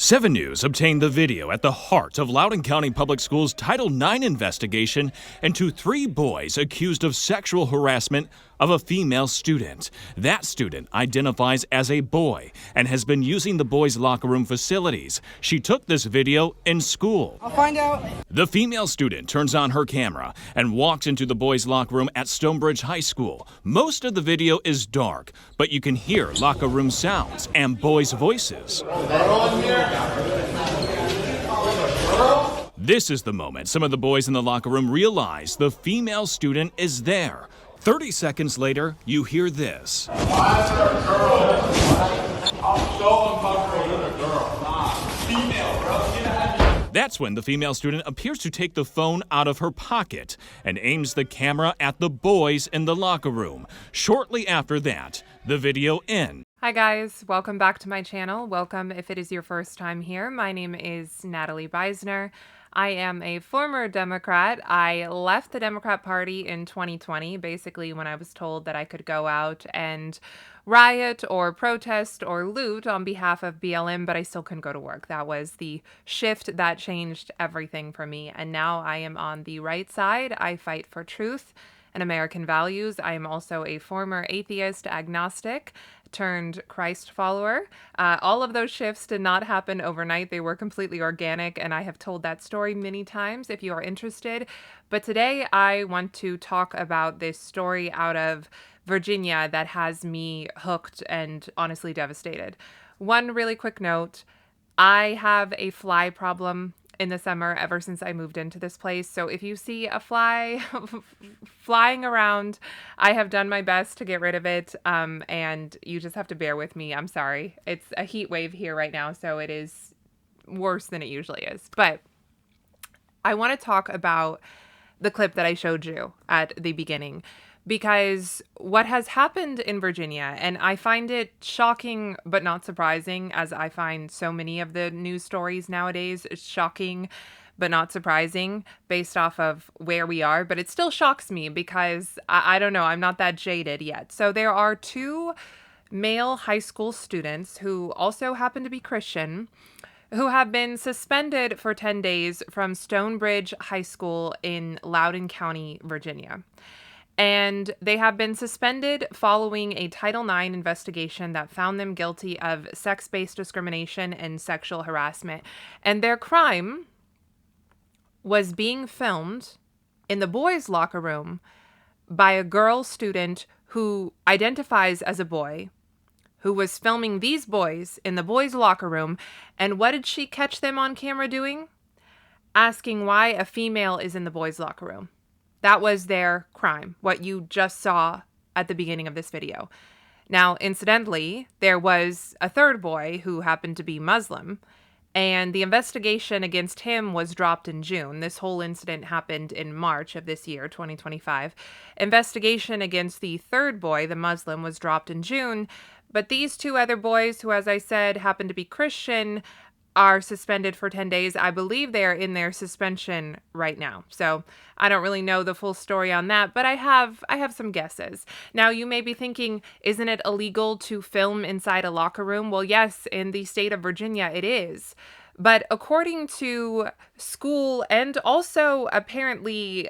7 News obtained the video at the heart of Loudoun County Public Schools' Title IX investigation into 3 boys accused of sexual harassment of a female student. That student identifies as a boy and has been using the boys' locker room facilities. She took this video in school. I'll find out. The female student turns on her camera and walks into the boys' locker room at Stonebridge High School. Most of the video is dark, but you can hear locker room sounds and boys' voices. This is the moment some of the boys in the locker room realize the female student is there. 30 seconds later, you hear this. Why is there a girl? I'm so uncomfortable with a girl. Female, bro. Get out of here. That's when the female student appears to take the phone out of her pocket and aims the camera at the boys in the locker room. Shortly after that, the video ends. Hi guys, welcome back to my channel. Welcome if it is your first time here. My name is Natalie Beisner. I am a former Democrat. I left the Democrat Party in 2020, basically when I was told that I could go out and riot or protest or loot on behalf of BLM, but I still couldn't go to work. That was the shift that changed everything for me. And now I am on the right side. I fight for truth and American values. I am also a former atheist, agnostic, turned Christ follower. All of those shifts did not happen overnight. They were completely organic, and I have told that story many times if you are interested. But today I want to talk about this story out of Virginia that has me hooked and honestly devastated. One really quick note, I have a fly problem in the summer ever since I moved into this place. So if you see a fly flying around, I have done my best to get rid of it. And you just have to bear with me. I'm sorry. It's a heat wave here right now, so it is worse than it usually is. But I want to talk about the clip that I showed you at the beginning, because what has happened in Virginia, and I find it shocking but not surprising, as I find so many of the news stories nowadays shocking but not surprising based off of where we are, but it still shocks me because I don't know, I'm not that jaded yet. So there are 2 male high school students who also happen to be Christian who have been suspended for 10 days from Stonebridge High School in Loudoun County, Virginia. And they have been suspended following a Title IX investigation that found them guilty of sex-based discrimination and sexual harassment. And their crime was being filmed in the boys' locker room by a girl student who identifies as a boy, who was filming these boys in the boys' locker room. And what did she catch them on camera doing? Asking why a female is in the boys' locker room. That was their crime, what you just saw at the beginning of this video. Now, incidentally, there was a 3rd boy who happened to be Muslim, and the investigation against him was dropped in June. This whole incident happened in March of this year, 2025. Investigation against the 3rd boy, the Muslim, was dropped in June, but these 2 other boys, who, as I said, happen to be Christian, are suspended for 10 days. I believe they are in their suspension right now. So I don't really know the full story on that, but I have some guesses. Now, you may be thinking, isn't it illegal to film inside a locker room? Well, yes, in the state of Virginia, it is. But according to school and also apparently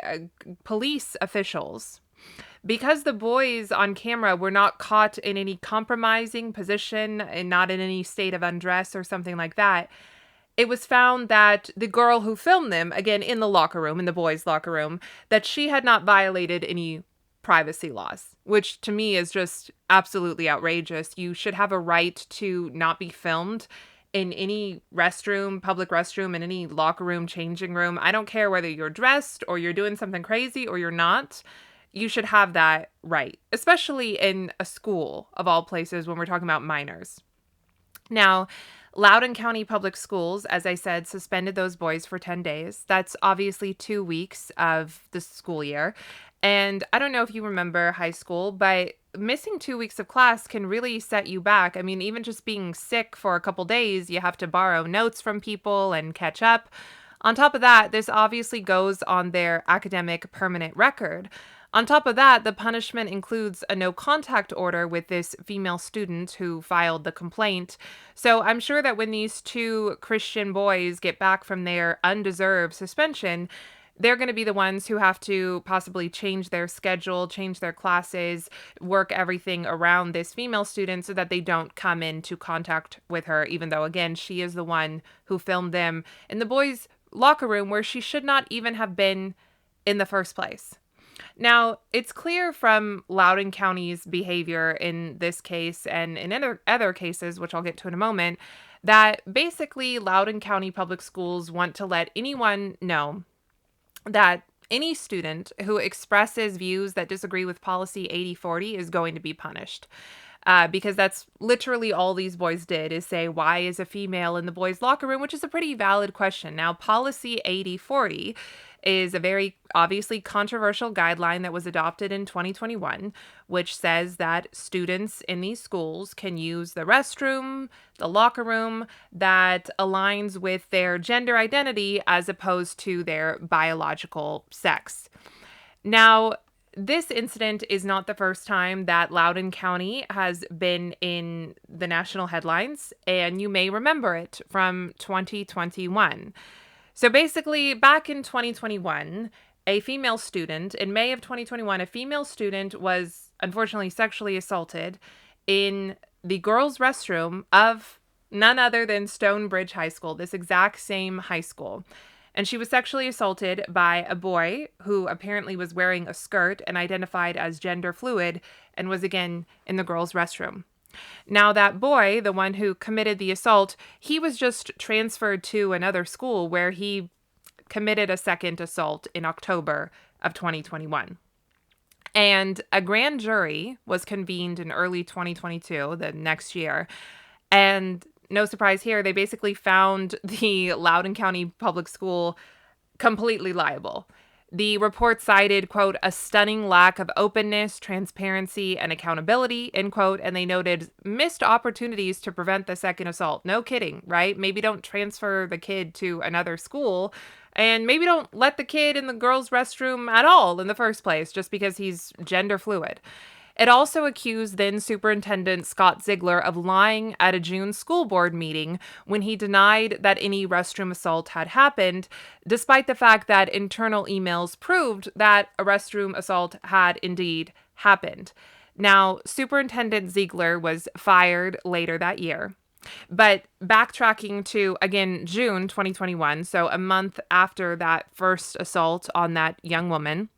police officials, because the boys on camera were not caught in any compromising position and not in any state of undress or something like that, it was found that the girl who filmed them, again in the locker room, in the boys' locker room, that she had not violated any privacy laws, which to me is just absolutely outrageous. You should have a right to not be filmed in any restroom, public restroom, in any locker room, changing room. I don't care whether you're dressed or you're doing something crazy or you're not. You should have that right, especially in a school of all places when we're talking about minors. Now, Loudoun County Public Schools, as I said, suspended those boys for 10 days. That's obviously 2 weeks of the school year. And I don't know if you remember high school, but missing 2 weeks of class can really set you back. I mean, even just being sick for a couple days, you have to borrow notes from people and catch up. On top of that, this obviously goes on their academic permanent record. On top of that, the punishment includes a no contact order with this female student who filed the complaint. So I'm sure that when these two Christian boys get back from their undeserved suspension, they're going to be the ones who have to possibly change their schedule, change their classes, work everything around this female student so that they don't come into contact with her, even though, again, she is the one who filmed them in the boys' locker room where she should not even have been in the first place. Now, it's clear from Loudoun County's behavior in this case and in other cases, which I'll get to in a moment, that basically Loudoun County Public Schools want to let anyone know that any student who expresses views that disagree with policy 8040 is going to be punished. Because that's literally all these boys did, is say, why is a female in the boys' locker room, which is a pretty valid question. Now, policy 8040 is a very obviously controversial guideline that was adopted in 2021, which says that students in these schools can use the restroom, the locker room that aligns with their gender identity as opposed to their biological sex. Now, this incident is not the first time that Loudoun County has been in the national headlines, and you may remember it from 2021. So basically, back in 2021, in May of 2021, a female student was unfortunately sexually assaulted in the girls' restroom of none other than Stonebridge High School, this exact same high school. And she was sexually assaulted by a boy who apparently was wearing a skirt and identified as gender fluid and was again in the girls' restroom. Now, that boy, the one who committed the assault, he was just transferred to another school where he committed a second assault in October of 2021. And a grand jury was convened in early 2022, the next year. And no surprise here, they basically found the Loudoun County Public School completely liable. The report cited, quote, a stunning lack of openness, transparency, and accountability, end quote, and they noted missed opportunities to prevent the second assault. No kidding, right? Maybe don't transfer the kid to another school, and maybe don't let the kid in the girls' restroom at all in the first place, just because he's gender fluid. It also accused then Superintendent Scott Ziegler of lying at a June school board meeting when he denied that any restroom assault had happened, despite the fact that internal emails proved that a restroom assault had indeed happened. Now, Superintendent Ziegler was fired later that year. But backtracking to, again, June 2021, so a month after that first assault on that young woman,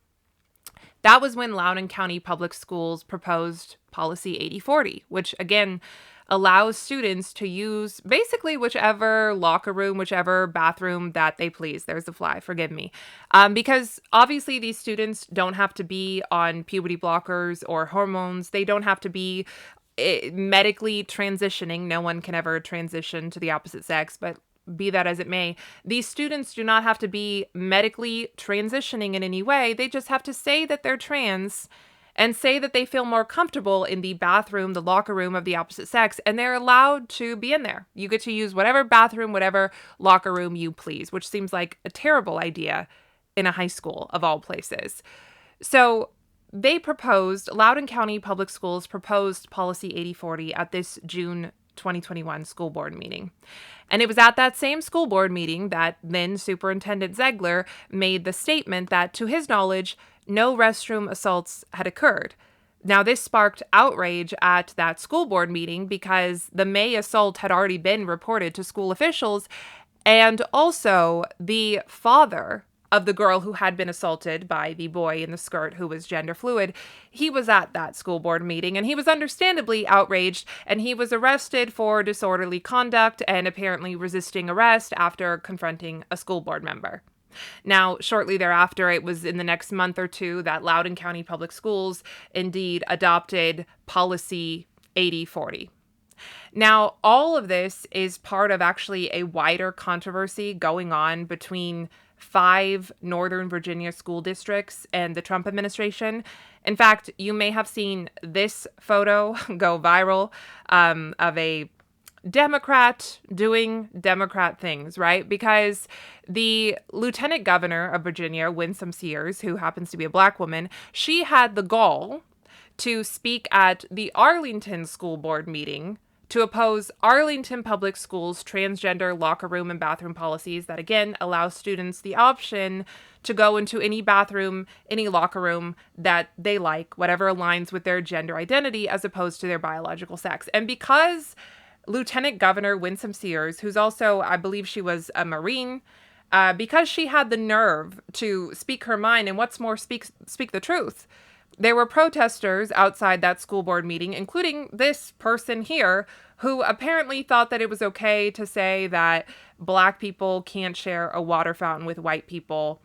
that was when Loudoun County Public Schools proposed Policy 8040, which, again, allows students to use basically whichever locker room, whichever bathroom that they please. There's the fly, forgive me. Because obviously these students don't have to be on puberty blockers or hormones. They don't have to be medically transitioning. No one can ever transition to the opposite sex, but be that as it may, these students do not have to be medically transitioning in any way. They just have to say that they're trans and say that they feel more comfortable in the bathroom, the locker room of the opposite sex, and they're allowed to be in there. You get to use whatever bathroom, whatever locker room you please, which seems like a terrible idea in a high school of all places. So Loudoun County Public Schools proposed Policy 8040 at this June 2021 school board meeting. And it was at that same school board meeting that then Superintendent Ziegler made the statement that, to his knowledge, no restroom assaults had occurred. Now, this sparked outrage at that school board meeting because the May assault had already been reported to school officials, and also the father of the girl who had been assaulted by the boy in the skirt who was gender fluid, he was at that school board meeting, and he was understandably outraged, and he was arrested for disorderly conduct and apparently resisting arrest after confronting a school board member. Now, shortly thereafter, it was in the next month or two that Loudoun County Public Schools indeed adopted Policy 8040. Now, all of this is part of actually a wider controversy going on between 5 Northern Virginia school districts and the Trump administration. In fact, you may have seen this photo go viral of a Democrat doing Democrat things, right? Because the lieutenant governor of Virginia, Winsome Sears, who happens to be a black woman, she had the gall to speak at the Arlington School Board meeting to oppose Arlington Public Schools' transgender locker room and bathroom policies that, again, allow students the option to go into any bathroom, any locker room that they like, whatever aligns with their gender identity as opposed to their biological sex. And because Lieutenant Governor Winsome Sears, who's also, I believe she was a Marine, because she had the nerve to speak her mind and what's more, speak the truth, there were protesters outside that school board meeting, including this person here, who apparently thought that it was okay to say that black people can't share a water fountain with white people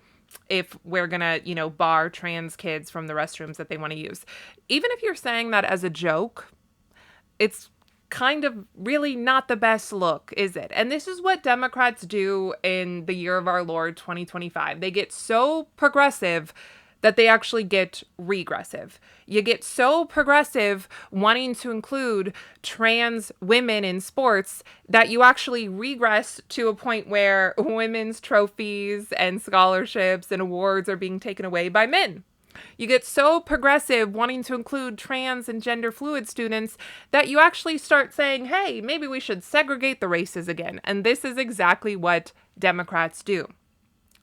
if we're gonna, bar trans kids from the restrooms that they want to use. Even if you're saying that as a joke, it's kind of really not the best look, is it? And this is what Democrats do in the year of our Lord 2025. They get so progressive that they actually get regressive. You get so progressive wanting to include trans women in sports that you actually regress to a point where women's trophies and scholarships and awards are being taken away by men. You get so progressive wanting to include trans and gender fluid students that you actually start saying, hey, maybe we should segregate the races again. And this is exactly what Democrats do.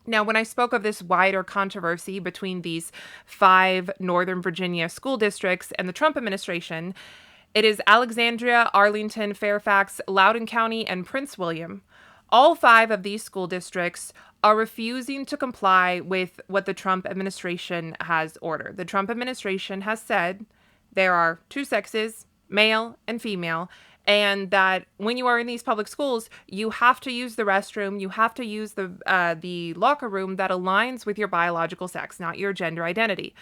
Now, when I spoke of this wider controversy between these 5 Northern Virginia school districts and the Trump administration, it is Alexandria, Arlington, Fairfax, Loudoun County, and Prince William. All 5 of these school districts are refusing to comply with what the Trump administration has ordered. The Trump administration has said there are 2 sexes, male and female, and that when you are in these public schools, you have to use the restroom, you have to use the locker room that aligns with your biological sex, not your gender identity.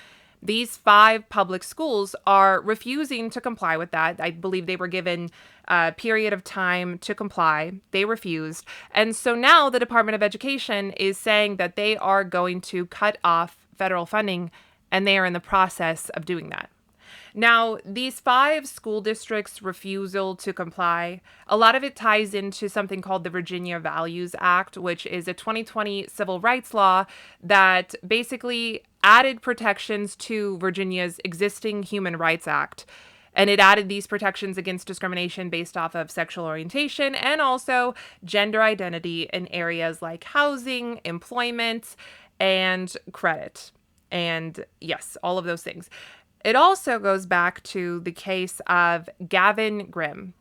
These 5 public schools are refusing to comply with that. I believe they were given a period of time to comply. They refused. And so now the Department of Education is saying that they are going to cut off federal funding, and they are in the process of doing that. Now, these 5 school districts' refusal to comply, a lot of it ties into something called the Virginia Values Act, which is a 2020 civil rights law that basically added protections to Virginia's existing Human Rights Act. And it added these protections against discrimination based off of sexual orientation and also gender identity in areas like housing, employment, and credit. And yes, all of those things. It also goes back to the case of Gavin Grimm.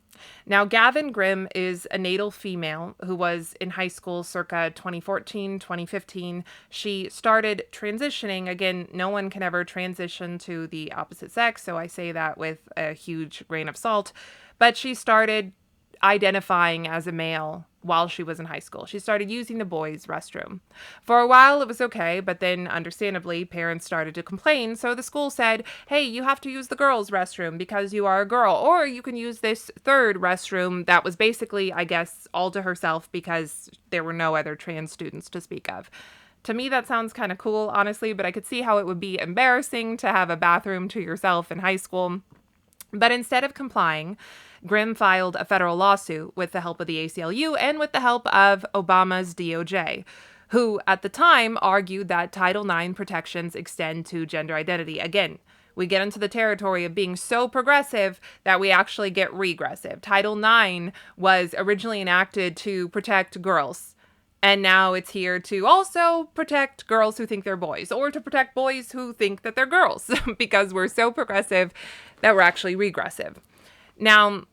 Now, Gavin Grimm is a natal female who was in high school circa 2014, 2015. She started transitioning. Again, no one can ever transition to the opposite sex, so I say that with a huge grain of salt. But she started identifying as a male while she was in high school. She started using the boys' restroom. For a while, it was okay, but then, understandably, parents started to complain, so the school said, hey, you have to use the girls' restroom because you are a girl, or you can use this third restroom that was basically, I guess, all to herself because there were no other trans students to speak of. To me, that sounds kind of cool, honestly, but I could see how it would be embarrassing to have a bathroom to yourself in high school. But instead of complying, Grimm filed a federal lawsuit with the help of the ACLU and with the help of Obama's DOJ, who at the time argued that Title IX protections extend to gender identity. Again, we get into the territory of being so progressive that we actually get regressive. Title IX was originally enacted to protect girls, and now it's here to also protect girls who think they're boys, or to protect boys who think that they're girls, because we're so progressive that we're actually regressive. Now,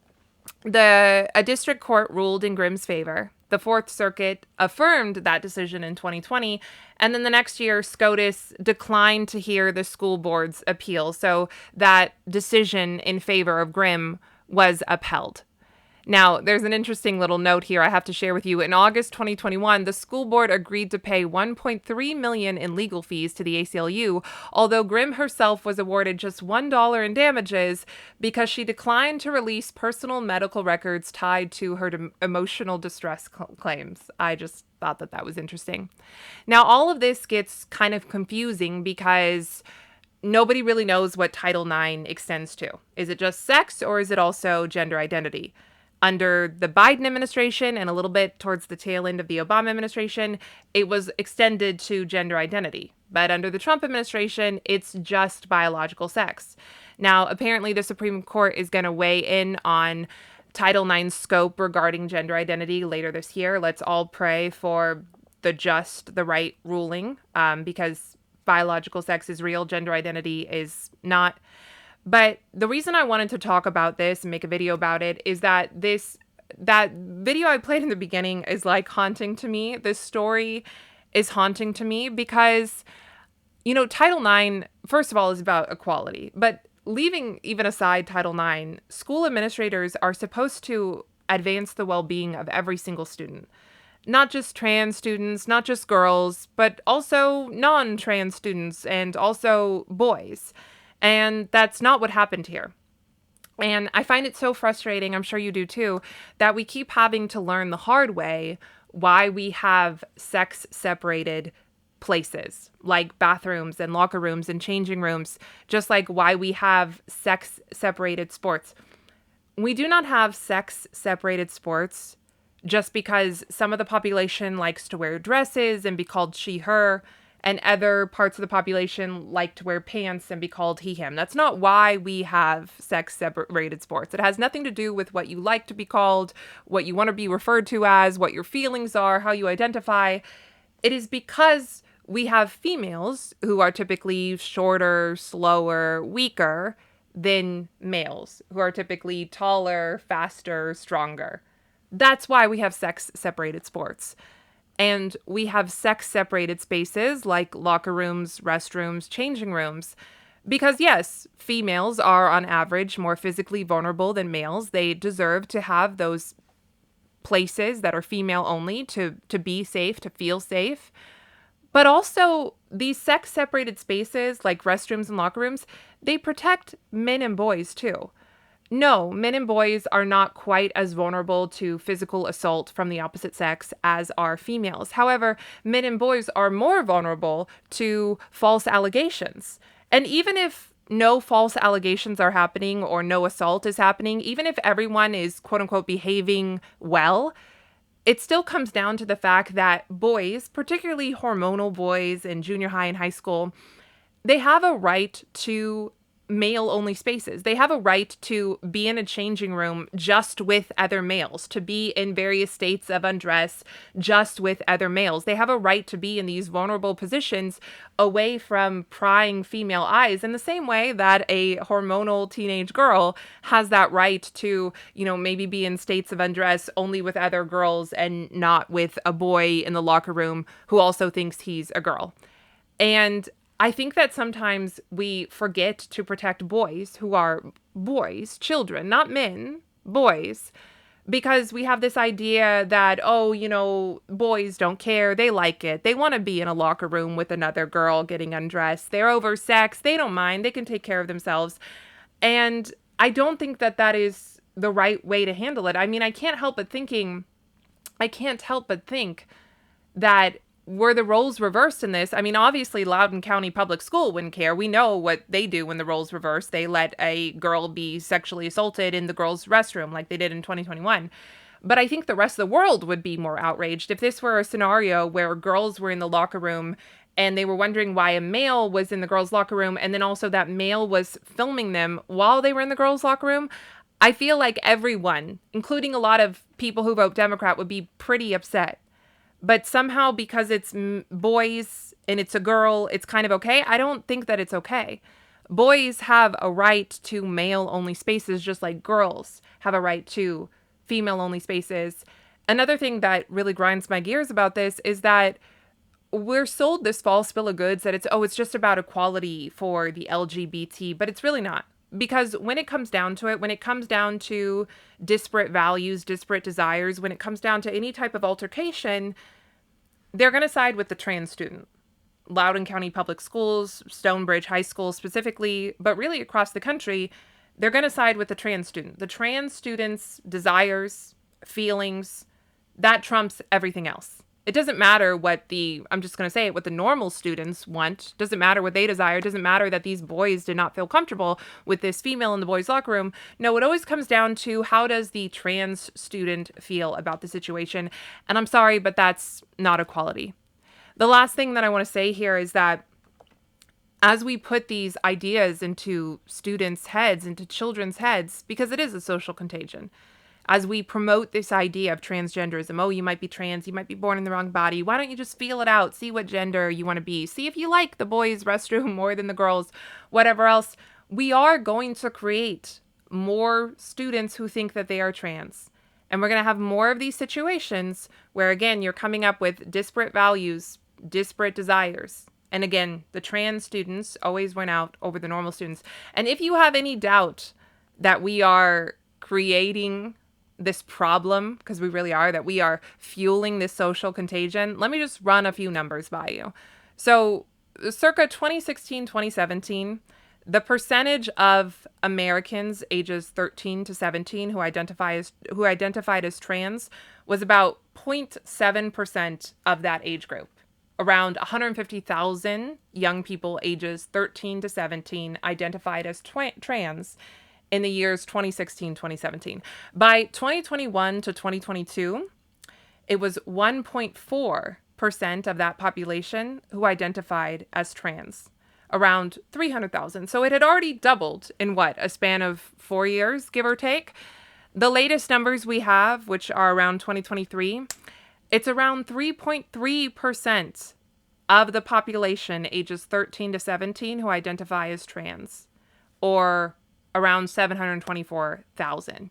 a district court ruled in Grimm's favor. The Fourth Circuit affirmed that decision in 2020, and then the next year, SCOTUS declined to hear the school board's appeal, so that decision in favor of Grimm was upheld. Now, there's an interesting little note here I have to share with you. In August 2021, the school board agreed to pay $1.3 million in legal fees to the ACLU, although Grimm herself was awarded just $1 in damages because she declined to release personal medical records tied to her emotional distress claims. I just thought that was interesting. Now, all of this gets kind of confusing because nobody really knows what Title IX extends to. Is it just sex or is it also gender identity? Under the Biden administration and a little bit towards the tail end of the Obama administration, it was extended to gender identity. But under the Trump administration, it's just biological sex. Now, apparently, the Supreme Court is going to weigh in on Title IX scope regarding gender identity later this year. Let's all pray for the right ruling, because biological sex is real, gender identity is not. But the reason I wanted to talk about this and make a video about it is that that video I played in the beginning is like haunting to me. This story is haunting to me because, Title IX, first of all, is about equality. But leaving even aside Title IX, school administrators are supposed to advance the well-being of every single student. Not just trans students, not just girls, but also non-trans students and also boys. And that's not what happened here. And I find it so frustrating, I'm sure you do too, that we keep having to learn the hard way why we have sex-separated places, like bathrooms and locker rooms and changing rooms, just like why we have sex-separated sports. We do not have sex-separated sports just because some of the population likes to wear dresses and be called she, her, and other parts of the population like to wear pants and be called he, him. That's not why we have sex-separated sports. It has nothing to do with what you like to be called, what you want to be referred to as, what your feelings are, how you identify. It is because we have females who are typically shorter, slower, weaker than males, who are typically taller, faster, stronger. That's why we have sex-separated sports. And we have sex-separated spaces like locker rooms, restrooms, changing rooms. Because yes, females are on average more physically vulnerable than males. They deserve to have those places that are female only to be safe, to feel safe. But also, these sex-separated spaces like restrooms and locker rooms, they protect men and boys too. No, men and boys are not quite as vulnerable to physical assault from the opposite sex as are females. However, men and boys are more vulnerable to false allegations. And even if no false allegations are happening or no assault is happening, even if everyone is quote unquote behaving well, it still comes down to the fact that boys, particularly hormonal boys in junior high and high school, they have a right to male-only spaces. They have a right to be in a changing room just with other males, to be in various states of undress just with other males. They have a right to be in these vulnerable positions away from prying female eyes in the same way that a hormonal teenage girl has that right to, maybe be in states of undress only with other girls and not with a boy in the locker room who also thinks he's a girl. And I think that sometimes we forget to protect boys who are boys, children, not men, boys, because we have this idea that, boys don't care. They like it. They want to be in a locker room with another girl getting undressed. They're oversexed. They don't mind. They can take care of themselves. And I don't think that that is the right way to handle it. I mean, I can't help but think that were the roles reversed in this? I mean, obviously, Loudoun County Public School wouldn't care. We know what they do when the roles reverse. They let a girl be sexually assaulted in the girls' restroom like they did in 2021. But I think the rest of the world would be more outraged if this were a scenario where girls were in the locker room and they were wondering why a male was in the girls' locker room, and then also that male was filming them while they were in the girls' locker room. I feel like everyone, including a lot of people who vote Democrat, would be pretty upset. But somehow, because it's boys and it's a girl, it's kind of okay. I don't think that it's okay. Boys have a right to male-only spaces, just like girls have a right to female-only spaces. Another thing that really grinds my gears about this is that we're sold this false bill of goods that it's just about equality for the LGBT, but it's really not. Because when it comes down to it, when it comes down to disparate values, disparate desires, when it comes down to any type of altercation, they're going to side with the trans student. Loudoun County Public Schools, Stonebridge High School specifically, but really across the country, they're going to side with the trans student. The trans student's desires, feelings, that trumps everything else. It doesn't matter what I'm just going to say it, what the normal students want. Doesn't matter what they desire. Doesn't matter that these boys did not feel comfortable with this female in the boys' locker room. No, it always comes down to how does the trans student feel about the situation. And I'm sorry, but that's not equality. The last thing that I want to say here is that as we put these ideas into students' heads, into children's heads, because it is a social contagion, as we promote this idea of transgenderism, oh, you might be trans, you might be born in the wrong body. Why don't you just feel it out? See what gender you want to be. See if you like the boys' restroom more than the girls', whatever else. We are going to create more students who think that they are trans. And we're going to have more of these situations where, again, you're coming up with disparate values, disparate desires. And again, the trans students always went out over the normal students. And if you have any doubt that we are creating this problem, because we really are, that we are fueling this social contagion, let me just run a few numbers by you. So circa 2016, 2017, the percentage of Americans ages 13 to 17 who identified as trans was about 0.7% of that age group. Around 150,000 young people ages 13 to 17 identified as trans in the years 2016, 2017. By 2021 to 2022, it was 1.4% of that population who identified as trans, around 300,000. So it had already doubled in a span of 4 years, give or take. The latest numbers we have, which are around 2023, it's around 3.3% of the population ages 13 to 17 who identify as trans, or around 724,000.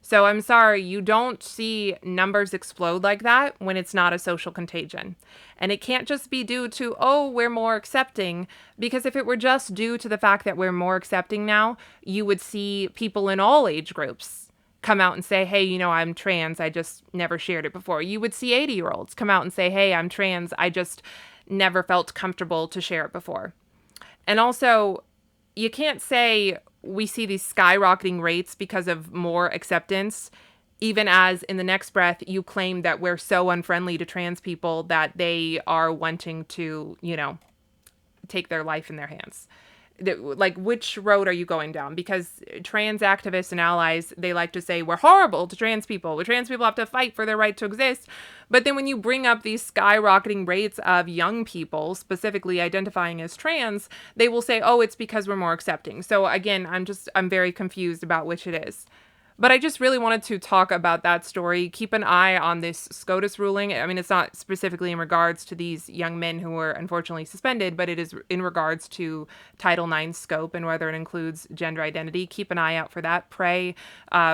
So I'm sorry, you don't see numbers explode like that when it's not a social contagion. And it can't just be due to, oh, we're more accepting, because if it were just due to the fact that we're more accepting now, you would see people in all age groups come out and say, hey, I'm trans, I just never shared it before. You would see 80-year-olds come out and say, hey, I'm trans, I just never felt comfortable to share it before. And also, you can't say we see these skyrocketing rates because of more acceptance, even as in the next breath you claim that we're so unfriendly to trans people that they are wanting to, take their life in their hands. Like, which road are you going down? Because trans activists and allies, they like to say we're horrible to trans people. Trans people have to fight for their right to exist. But then when you bring up these skyrocketing rates of young people specifically identifying as trans, they will say, oh, it's because we're more accepting. So again, I'm very confused about which it is. But I just really wanted to talk about that story. Keep an eye on this SCOTUS ruling. I mean, it's not specifically in regards to these young men who were unfortunately suspended, but it is in regards to Title IX scope and whether it includes gender identity. Keep an eye out for that. Pray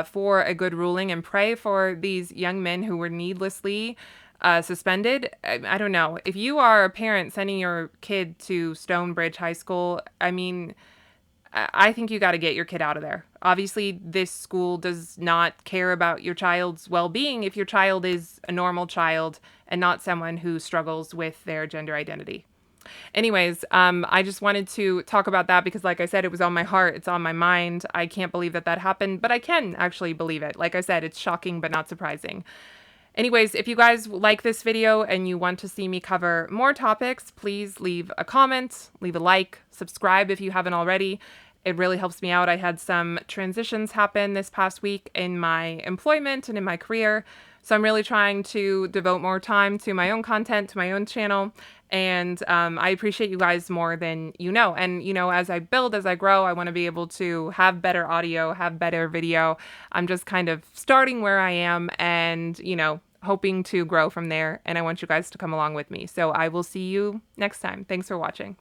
for a good ruling, and pray for these young men who were needlessly suspended. I don't know. If you are a parent sending your kid to Stonebridge High School, I think you got to get your kid out of there. Obviously, this school does not care about your child's well-being if your child is a normal child and not someone who struggles with their gender identity. Anyways, I just wanted to talk about that because, like I said, it was on my heart. It's on my mind. I can't believe that happened, but I can actually believe it. Like I said, it's shocking but not surprising. Anyways, if you guys like this video and you want to see me cover more topics, please leave a comment, leave a like, subscribe if you haven't already. It really helps me out. I had some transitions happen this past week in my employment and in my career. So I'm really trying to devote more time to my own content, to my own channel. And I appreciate you guys more than you know. And, as I build, as I grow, I want to be able to have better audio, have better video. I'm just kind of starting where I am and, hoping to grow from there. And I want you guys to come along with me. So I will see you next time. Thanks for watching.